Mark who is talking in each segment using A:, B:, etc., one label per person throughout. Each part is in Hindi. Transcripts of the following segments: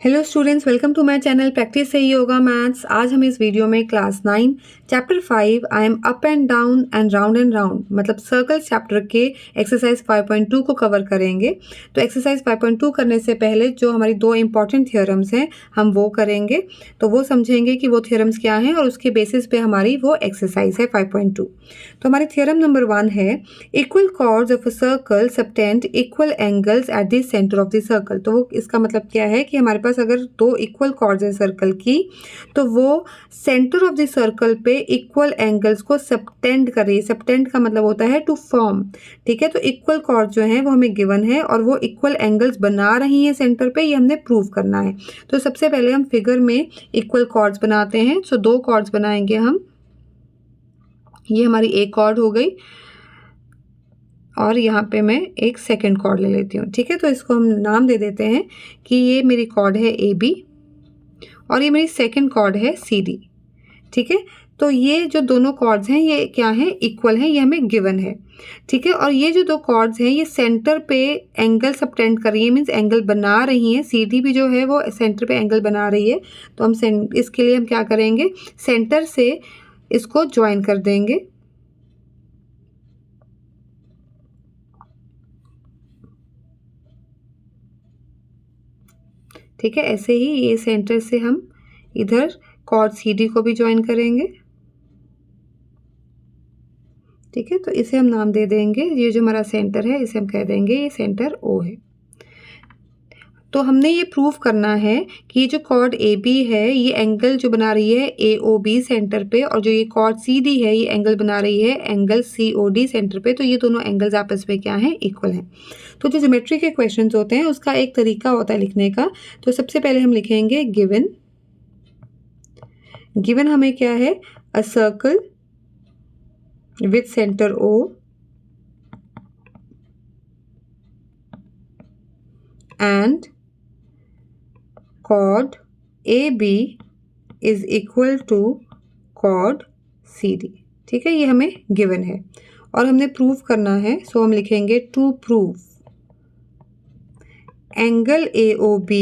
A: Hello students, welcome to my channel practice से योगा मैथ्स। आज हम इस वीडियो में class 9 chapter 5 I am up and down and round मतलब सर्कल चैप्टर के एक्सरसाइज 5.2 को कवर करेंगे। तो एक्सरसाइज 5.2 करने से पहले जो हमारी दो इंपॉर्टेंट थ्योरम्स हैं हम वो करेंगे, तो वो समझेंगे कि वो थ्योरम्स क्या हैं और उसके बेसिस पे हमारी वो एक्सरसाइज है 5.2। तो हमारी थ्योरम नंबर 1 है equal chords of a circle subtend equal angles at the centre of the circle. तो वो इसका मतलब क्या है कि हमारे पास अगर दो इक्वल कॉर्ड्स है सर्कल की, तो वो सेंटर ऑफ द सर्कल पे इक्वल एंगल्स को सबटेंड कर रही है। सबटेंड का मतलब होता है टू फॉर्म, ठीक है। तो इक्वल कॉर्ड जो है वो हमें गिवन है और वो इक्वल एंगल्स बना रही हैं सेंटर पे, ये हमने प्रूव करना है। तो सबसे पहले हम फिगर में इक्वल कॉर्ड्स बनाते हैं। सो दो कॉर्ड्स बनाएंगे हम। ये हमारी एक कॉर्ड हो गई और यहाँ पे मैं एक सेकंड कॉर्ड ले लेती हूँ, ठीक है। तो इसको हम नाम दे देते हैं कि ये मेरी कॉर्ड है AB और ये मेरी सेकंड कॉर्ड है CD, ठीक है। तो ये जो दोनों कॉर्ड्स हैं ये क्या हैं, इक्वल हैं, ये हमें गिवन है, ठीक है। और ये जो दो कॉर्ड्स हैं ये सेंटर पे एंगल सबटेंड कर रही है, मीन्स एंगल बना रही हैं। CD भी जो है वो सेंटर पे एंगल बना रही है। तो हम इसके लिए हम क्या करेंगे, सेंटर से इसको ज्वाइन कर देंगे, ठीक है। ऐसे ही ये सेंटर से हम इधर कॉर्ड CD को भी ज्वाइन करेंगे, ठीक है। तो इसे हम नाम दे देंगे, ये जो हमारा सेंटर है इसे हम कह देंगे ये सेंटर O है। तो हमने ये प्रूव करना है कि ये जो कॉर्ड AB है ये एंगल जो बना रही है AOB सेंटर पे, और जो ये कॉर्ड CD है ये एंगल बना रही है एंगल COD सेंटर पे। तो ये दोनों एंगल्स आपस में क्या हैं, इक्वल हैं। तो जो ज्योमेट्री के क्वेश्चंस होते हैं उसका एक तरीका होता है लिखने का। तो सबसे पहले हम लिखेंगे गिवन हमें क्या है, a circle with centre O and chord AB is equal to chord CD, ठीक है। ये हमें गिवन है और हमने प्रूव करना है। सो हम लिखेंगे to prove angle AOB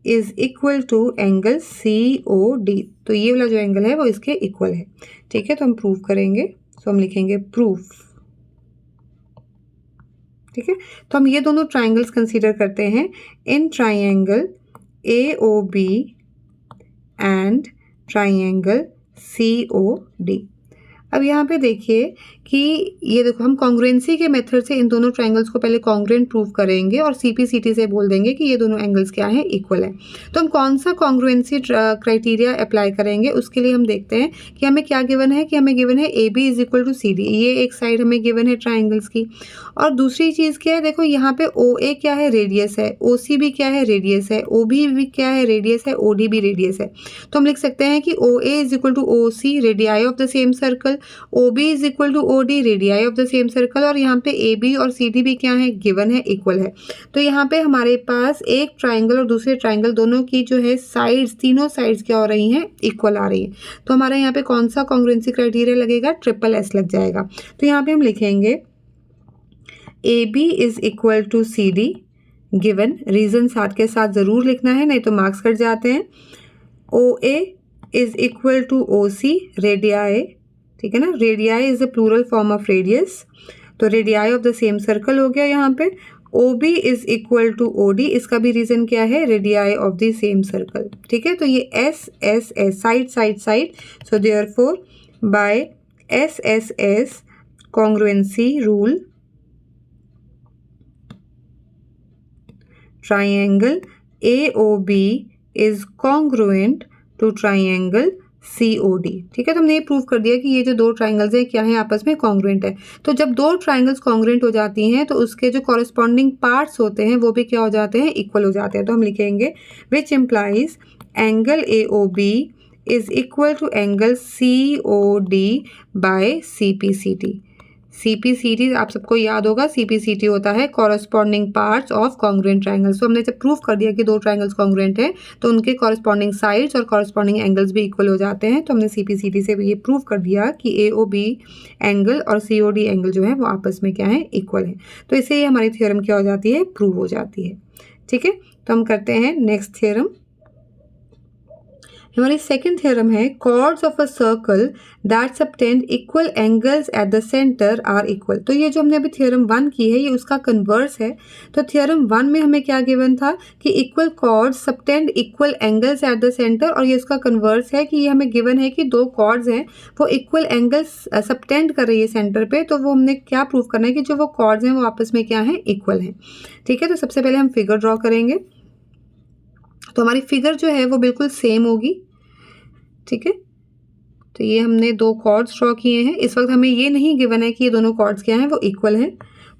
A: is equal to angle COD। तो ये वाला जो एंगल है वो इसके इक्वल है, ठीक है। तो हम प्रूव करेंगे। सो हम लिखेंगे प्रूफ, ठीक है। तो हम ये दोनों ट्राइंगल्स कंसीडर करते हैं। इन triangle AOB and triangle COD। अब यहाँ पे देखिए कि ये देखो हम कॉन्ग्रुएंसी के मेथड से इन दोनों ट्राइंगल्स को पहले कॉन्ग्रुएंट प्रूव करेंगे और CPCT से बोल देंगे कि ये दोनों एंगल्स क्या हैं, इक्वल हैं। तो हम कौन सा कॉन्ग्रुएंसी क्राइटेरिया अप्लाई करेंगे, उसके लिए हम देखते हैं कि हमें क्या गिवन है, कि हमें गिवन है AB is equal to CD। ये एक साइड हमें गिवन है ट्राइंगल्स की। और दूसरी चीज़ क्या है, देखो यहाँ पे OA क्या है, रेडियस है, OC भी क्या है, रेडियस है, OB भी क्या है, रेडियस है, OD भी रेडियस है। तो हम लिख सकते हैं कि OA is equal to OC radii of the same circle, OB is equal to OD radii of the same circle, और यहाँ पे AB और CD भी क्या है, गिवन है, इक्वल है। तो यहाँ पे हमारे पास एक ट्राइंगल और दूसरे ट्राइंगल दोनों की जो है साइड्स, तीनों साइड्स क्या हो रही हैं, इक्वल आ रही है। तो हमारे यहाँ पे कौन सा कॉन्ग्रुएंसी क्राइटेरिया लगेगा, SSS लग जाएगा। तो यहाँ पे हम लिखेंगे AB is equal to CD given, reason साथ के साथ ज़रूर लिखना है नहीं तो मार्क्स कट जाते हैं। OA is equal to OC radii, ठीक है ना। Radii is a plural form of radius, तो radii of the same circle हो गया यहाँ पे। OB is equal to OD, इसका भी रीजन क्या है, radii of the same circle, ठीक है। तो ये SSS side side side, so therefore by SSS congruency rule triangle AOB is congruent to triangle COD, ठीक है। तो हमने ये प्रूव कर दिया कि ये जो दो ट्राइंगल्स हैं क्या है, आपस में कॉन्ग्रुएंट है। तो जब दो ट्राइंगल्स कॉन्ग्रुएंट हो जाती हैं तो उसके जो कॉरेस्पॉन्डिंग पार्ट्स होते हैं वो भी क्या हो जाते हैं, इक्वल हो जाते हैं। तो हम लिखेंगे which implies angle AOB is equal to angle COD by CPCT। CPCT आप सबको याद होगा, CPCT होता है corresponding parts of congruent triangles. तो हमने जब प्रूफ कर दिया कि दो ट्राइंगल्स कॉन्ग्रुएंट हैं तो उनके कॉरेस्पॉन्डिंग साइड्स और कॉरेस्पॉन्डिंग एंगल्स भी इक्वल हो जाते हैं। तो हमने CPCT से ये प्रूफ कर दिया कि AOB एंगल और COD एंगल जो है वो आपस में क्या है, इक्वल है। तो इससे ये हमारी थ्योरम क्या हो जाती है, प्रूव हो जाती है, ठीक है। तो हम करते हैं नेक्स्ट थ्योरम। हमारी सेकंड थ्योरम है chords of a circle that subtend equal angles at the centre are equal. तो ये जो हमने अभी थ्योरम 1 की है ये उसका कन्वर्स है। तो थ्योरम 1 में हमें क्या गिवन था कि equal chords subtend equal angles at the centre, और ये उसका कन्वर्स है कि ये हमें गिवन है कि दो कॉर्ड्स हैं वो इक्वल एंगल्स सबटेंड कर रही है सेंटर पे। तो वो हमने क्या प्रूव करना है कि जो वो कॉर्ड्स हैं वो आपस में क्या हैं, इक्वल हैं। ठीक है, तो सबसे पहले हम फिगर ड्रॉ करेंगे। तो हमारी फिगर जो है वो बिल्कुल सेम होगी। ठीक है, तो ये हमने दो कॉर्ड्स ड्रॉ किए हैं। इस वक्त हमें ये नहीं गिवन है कि ये दोनों कॉर्ड्स क्या हैं, वो इक्वल हैं।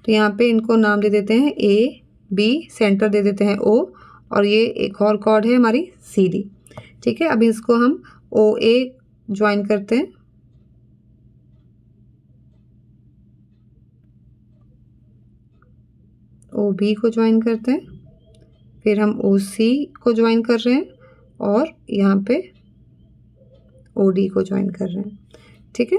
A: तो यहाँ पे इनको नाम दे देते हैं ए बी, सेंटर दे देते हैं ओ, और ये एक और कॉर्ड है हमारी सी डी। ठीक है, अब इसको हम ओ ए ज्वाइन करते हैं, ओ बी को ज्वाइन करते हैं, फिर हम ओ सी को ज्वाइन कर रहे हैं, और यहाँ पे ओ डी को ज्वाइन कर रहे हैं। ठीक है,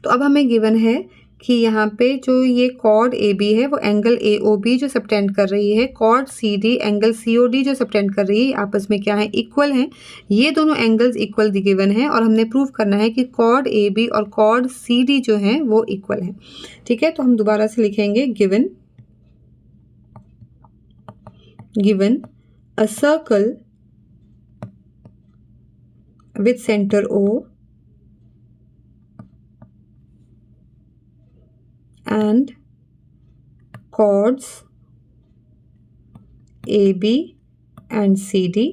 A: तो अब हमें गिवन है कि यहाँ पे जो ये कॉर्ड ए बी है वो एंगल ए ओ बी जो सबटेंड कर रही है, chord C D angle C O D जो सबटेंड कर रही है, आपस में क्या है, इक्वल हैं। ये दोनों एंगल्स इक्वल गिवन है और हमने प्रूव करना है कि कॉर्ड ए बी और कॉर्ड सी डी जो हैं वो इक्वल हैं। ठीक है, तो हम दोबारा से लिखेंगे given a circle with center O and chords AB and CD.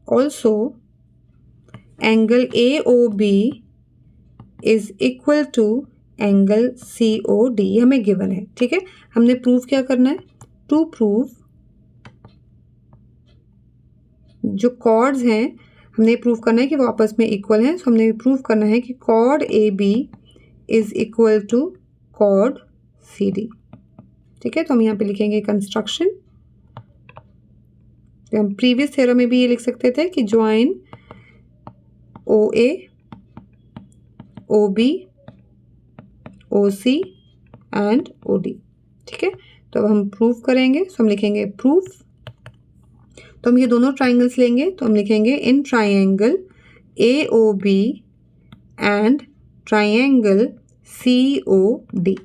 A: Also, angle AOB is equal to angle COD हमें गिवन है। ठीक है, हमने प्रूव क्या करना है, टू प्रूव जो कॉर्ड्स हैं हमने प्रूव करना है कि वो आपस में इक्वल हैं। सो हमने प्रूव करना है कि chord A B is equal to chord C D. ठीक है, तो हम यहाँ पे लिखेंगे कंस्ट्रक्शन। तो हम प्रीवियस थ्योरम में भी ये लिख सकते थे कि join O A O B O C and O D. ठीक है, तो अब हम प्रूव करेंगे। सो हम लिखेंगे प्रूफ। तो हम ये दोनों ट्राइंगल्स लेंगे, तो हम लिखेंगे in triangle A O B and triangle C O D.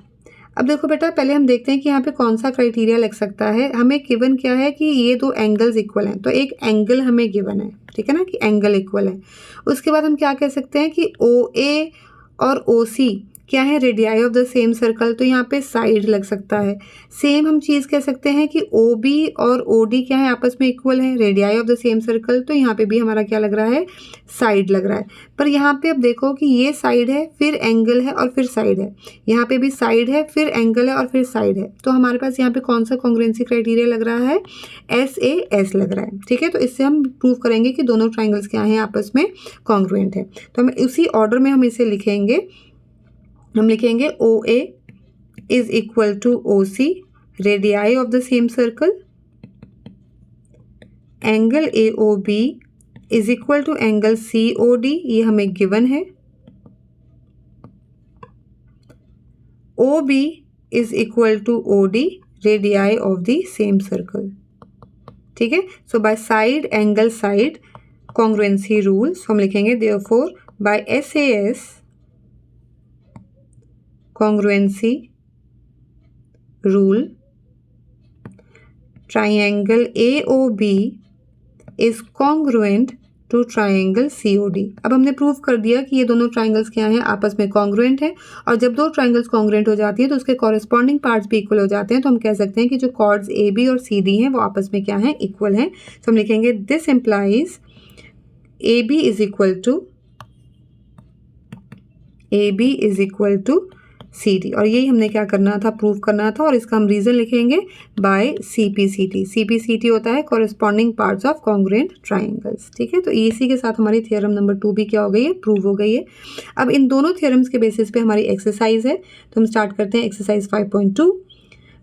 A: अब देखो बेटा, पहले हम देखते हैं कि यहाँ पे कौन सा क्राइटेरिया लग सकता है। हमें गिवन क्या है कि ये दो एंगल्स इक्वल हैं, तो एक एंगल हमें गिवन है। ठीक है ना, कि एंगल इक्वल है। उसके बाद हम क्या कह सकते हैं कि ओ ए और ओ सी क्या है, radii of the same circle, तो यहाँ पे साइड लग सकता है। सेम हम चीज़ कह सकते हैं कि ओ बी और ओ डी क्या है, आपस में इक्वल है, radii of the same circle, तो यहाँ पे भी हमारा क्या लग रहा है, साइड लग रहा है। पर यहाँ पे अब देखो कि ये साइड है, फिर एंगल है और फिर साइड है, यहाँ पे भी साइड है, फिर एंगल है और फिर साइड है। तो हमारे पास यहाँ पे कौन सा कॉन्ग्रुएंसी क्राइटेरिया लग रहा है, SAS लग रहा है। ठीक है, तो इससे हम प्रूव करेंगे कि दोनों ट्राइंगल्स क्या हैं, आपस में कॉन्ग्रुएंट है। तो हम उसी ऑर्डर में हम इसे लिखेंगे। हम लिखेंगे O A is equal to O C, radii of the same circle, angle A O B is equal to angle C O D, ये हमें गिवन है। O B is equal to O D, radii of the same circle. ठीक है, so by side angle side congruency rule, हम लिखेंगे therefore by SAS congruency rule triangle AOB is congruent to triangle COD। अब हमने प्रूव कर दिया कि ये दोनों ट्राइंगल्स क्या हैं, आपस में कॉन्ग्रुएंट हैं। और जब दो ट्राइंगल्स कॉन्ग्रुएंट हो जाती है तो उसके कॉरेस्पॉन्डिंग पार्ट्स भी इक्वल हो जाते हैं। तो हम कह सकते हैं कि जो कॉर्ड्स AB और CD हैं वो आपस में क्या हैं, इक्वल हैं। तो हम लिखेंगे this implies AB is equal to CD, और यही हमने क्या करना था, प्रूव करना था। और इसका हम रीज़न लिखेंगे बाय CPCT। CPCT होता है corresponding parts of congruent triangles. ठीक है, तो इसी के साथ हमारी थ्योरम नंबर 2 भी क्या हो गई है, प्रूव हो गई है। अब इन दोनों थ्योरम्स के बेसिस पे हमारी एक्सरसाइज है, तो हम स्टार्ट करते हैं exercise 5.2।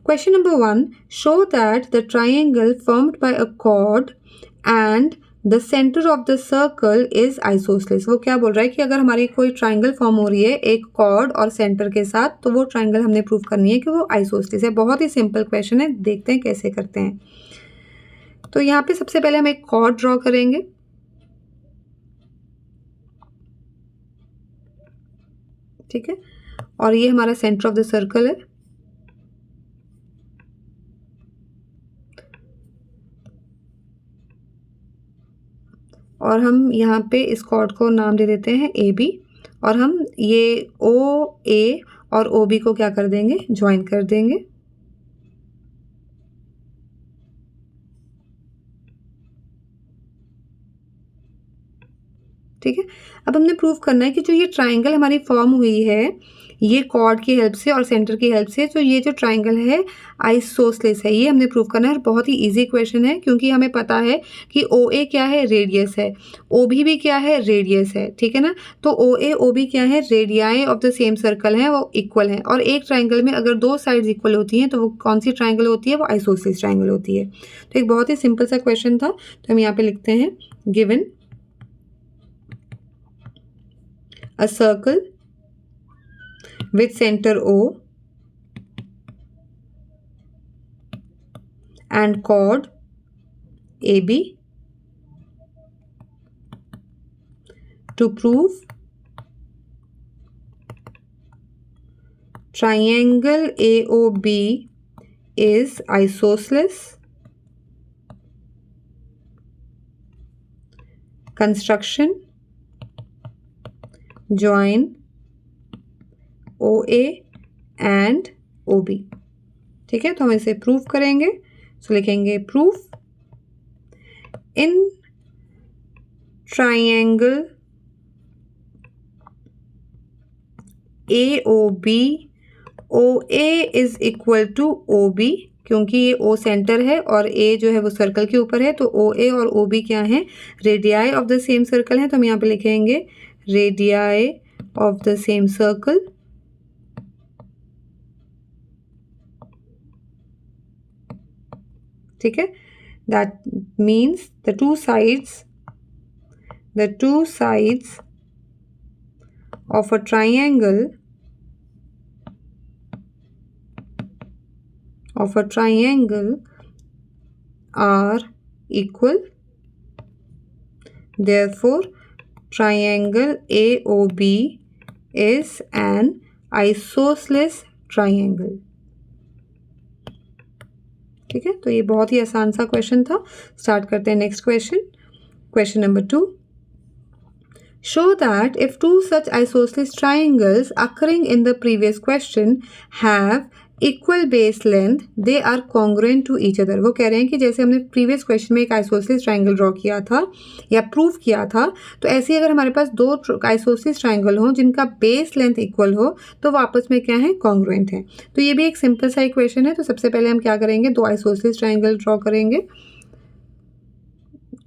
A: Question number 1, show that the triangle formed by a cord and the centre of the circle is isosceles. वो क्या बोल रहा है कि अगर हमारी कोई ट्राइंगल फॉर्म हो रही है एक कॉर्ड और सेंटर के साथ, तो वो ट्राइंगल हमने प्रूव करनी है कि वो आइसोसेलेस है। बहुत ही सिंपल क्वेश्चन है, देखते हैं कैसे करते हैं। तो यहाँ पे सबसे पहले हम एक कॉर्ड ड्रॉ करेंगे। ठीक है, और ये हमारा सेंटर ऑफ द सर्कल है। और हम यहाँ पे इस कॉर्ड को नाम दे देते हैं ए बी, और हम ये ओ ए और ओ बी को क्या कर देंगे, ज्वाइन कर देंगे। ठीक है, अब हमने प्रूव करना है कि जो ये ट्राइंगल हमारी फॉर्म हुई है ये कॉर्ड की हेल्प से और सेंटर की हेल्प से, तो ये जो ट्राइंगल है आइसोसेलेस है, ये हमने प्रूव करना है। और बहुत ही इजी क्वेश्चन है क्योंकि हमें पता है कि ओ ए क्या है, रेडियस है, ओ भी क्या है, रेडियस है। ठीक है ना, तो ओ ए ओ बी क्या है, radii of the same circle है, वो इक्वल है। और एक ट्राइंगल में अगर दो साइड्स इक्वल होती हैं तो वो कौन सी ट्राइंगल होती है, वो आइसोसेलेस ट्राइंगल होती है। तो एक बहुत ही सिंपल सा क्वेश्चन था, तो हम यहाँ पे लिखते हैं given a circle with center O and chord AB to prove triangle AOB is isosceles. Construction: join OA and OB। ठीक है, तो हम इसे प्रूव करेंगे। सो लिखेंगे proof in triangle AOB OA is equal to OB, क्योंकि ये O सेंटर है और A जो है वो सर्कल के ऊपर है, तो OA और OB क्या है, radii of the same circle है। तो हम यहाँ पे लिखेंगे radii of the same circle. ठीक है, that means the two sides of a triangle are equal. Therefore, triangle AOB is an isosceles triangle। ठीक है, तो ये बहुत ही आसान सा क्वेश्चन था। स्टार्ट करते हैं next question. Question number 2, show that if two such isosceles triangles occurring in the previous question have equal base length, they are congruent to each other। वो कह रहे हैं कि जैसे हमने प्रीवियस क्वेश्चन में एक आइसोसेलेस ट्राइंगल ड्रॉ किया था या प्रूव किया था, तो ऐसे ही अगर हमारे पास दो आइसोसेलेस ट्राइंगल हो जिनका बेस लेंथ इक्वल हो तो वो आपस में क्या है, कॉन्ग्रुएंट है। तो ये भी एक सिंपल सा इक्वेशन है। तो सबसे पहले हम क्या करेंगे, दो आइसोसेलेस ट्राइंगल ड्रॉ करेंगे।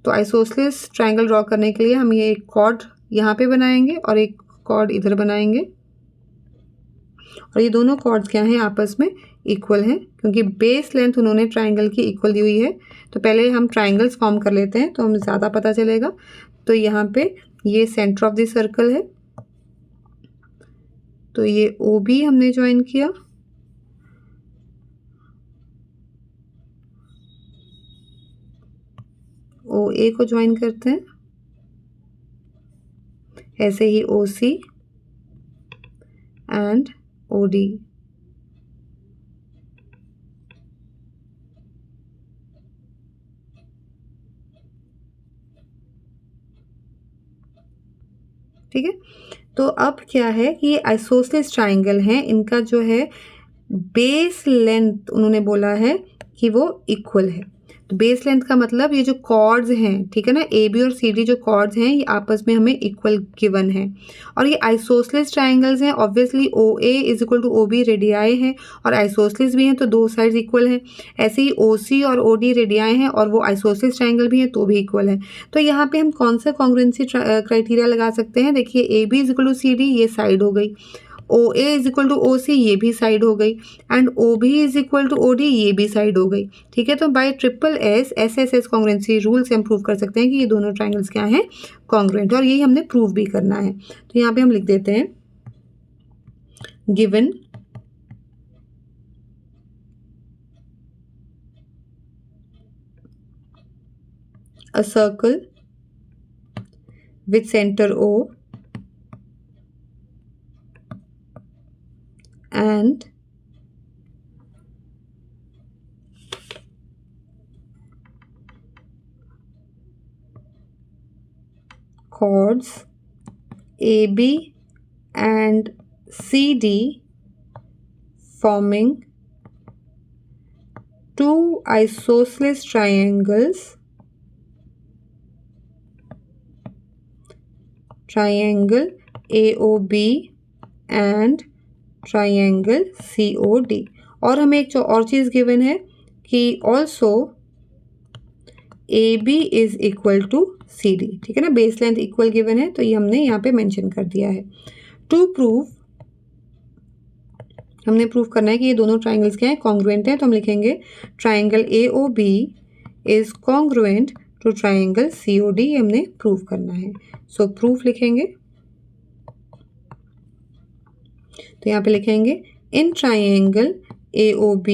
A: तो आइसोसेलेस ट्राइंगल ड्रॉ करने के लिए हम ये एक कॉर्ड यहाँ पे बनाएंगे और एक कॉर्ड इधर बनाएंगे, और ये दोनों कॉर्ड्स क्या हैं, आपस में इक्वल हैं क्योंकि बेस लेंथ उन्होंने ट्राइंगल की इक्वल दी हुई है। तो पहले हम ट्राइंगल्स फॉर्म कर लेते हैं तो हमें ज़्यादा पता चलेगा। तो यहाँ पे ये सेंटर ऑफ द सर्कल है, तो ये ओ बी हमने ज्वाइन किया, ओ ए को ज्वाइन करते हैं, ऐसे ही ओ सी एंड ओ डी। ठीक है, तो अब क्या है कि ये आइसोसेलेस ट्राइंगल हैं, इनका जो है बेस लेंथ उन्होंने बोला है कि वो इक्वल है। तो बेस लेंथ का मतलब ये जो कॉर्ड्स हैं, ठीक है ना, ए बी और सी डी जो कॉर्ड्स हैं ये आपस में हमें इक्वल गिवन है। और ये आइसोसेलेस ट्राइंगल्स हैं, obviously O A is equal to O B radii है और आइसोसेलेस भी हैं तो दो साइड्स इक्वल हैं। ऐसे ही ओ सी और ओ डी रेडियाई हैं और वो आइसोसेलेस ट्राइंगल भी हैं तो भी इक्वल है। तो यहाँ पे हम कौन सा कॉन्ग्रुएंसी क्राइटेरिया लगा सकते हैं, देखिए A B is equal to C D, ये साइड हो गई, O A is equal to O C, ये भी साइड हो गई, and O B is equal to O D, ये भी साइड हो गई। ठीक है, तो by triple S S S S congruency rule से हम प्रूव कर सकते हैं कि ये दोनों ट्राइंगल्स क्या हैं, कॉन्ग्रुएंट, और यही हमने प्रूव भी करना है। तो यहाँ पे हम लिख देते हैं given a circle with center O and chords AB and CD forming two isosceles triangles, triangle AOB and triangle COD। और हमें एक जो और चीज़ गिवन है कि also AB is equal to CD, ठीक है ना, बेस लेंथ इक्वल गिवन है, तो ये हमने यहाँ पे मेंशन कर दिया है। टू प्रूव, हमने प्रूव करना है कि ये दोनों ट्राइंगल्स क्या हैं, कॉन्ग्रुएंट हैं, तो हम लिखेंगे triangle AOB is congruent to triangle COD, ये हमने प्रूव करना है। सो प्रूफ लिखेंगे, तो यहाँ पे लिखेंगे in triangle AOB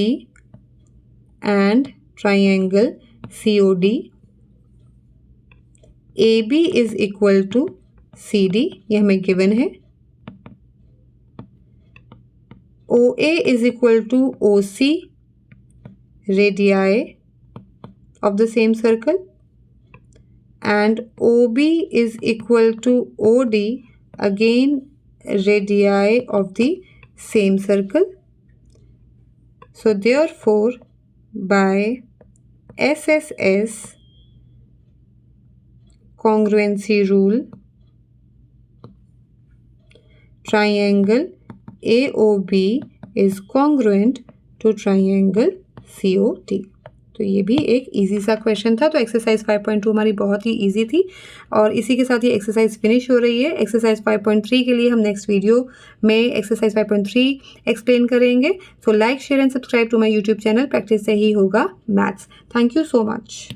A: and triangle COD AB is equal to CD, ये हमें गिवन है। OA is equal to OC radii of the same circle and OB is equal to OD, again radii of the same circle. So therefore by SSS congruency rule, triangle AOB is congruent to triangle COD। तो ये भी एक इजी सा क्वेश्चन था। तो एक्सरसाइज 5.2 हमारी बहुत ही इजी थी और इसी के साथ ये एक्सरसाइज फिनिश हो रही है। एक्सरसाइज 5.3 के लिए हम नेक्स्ट वीडियो में एक्सरसाइज 5.3 एक्सप्लेन करेंगे। So like share and subscribe to my YouTube channel. Practice से ही होगा maths. Thank you so much.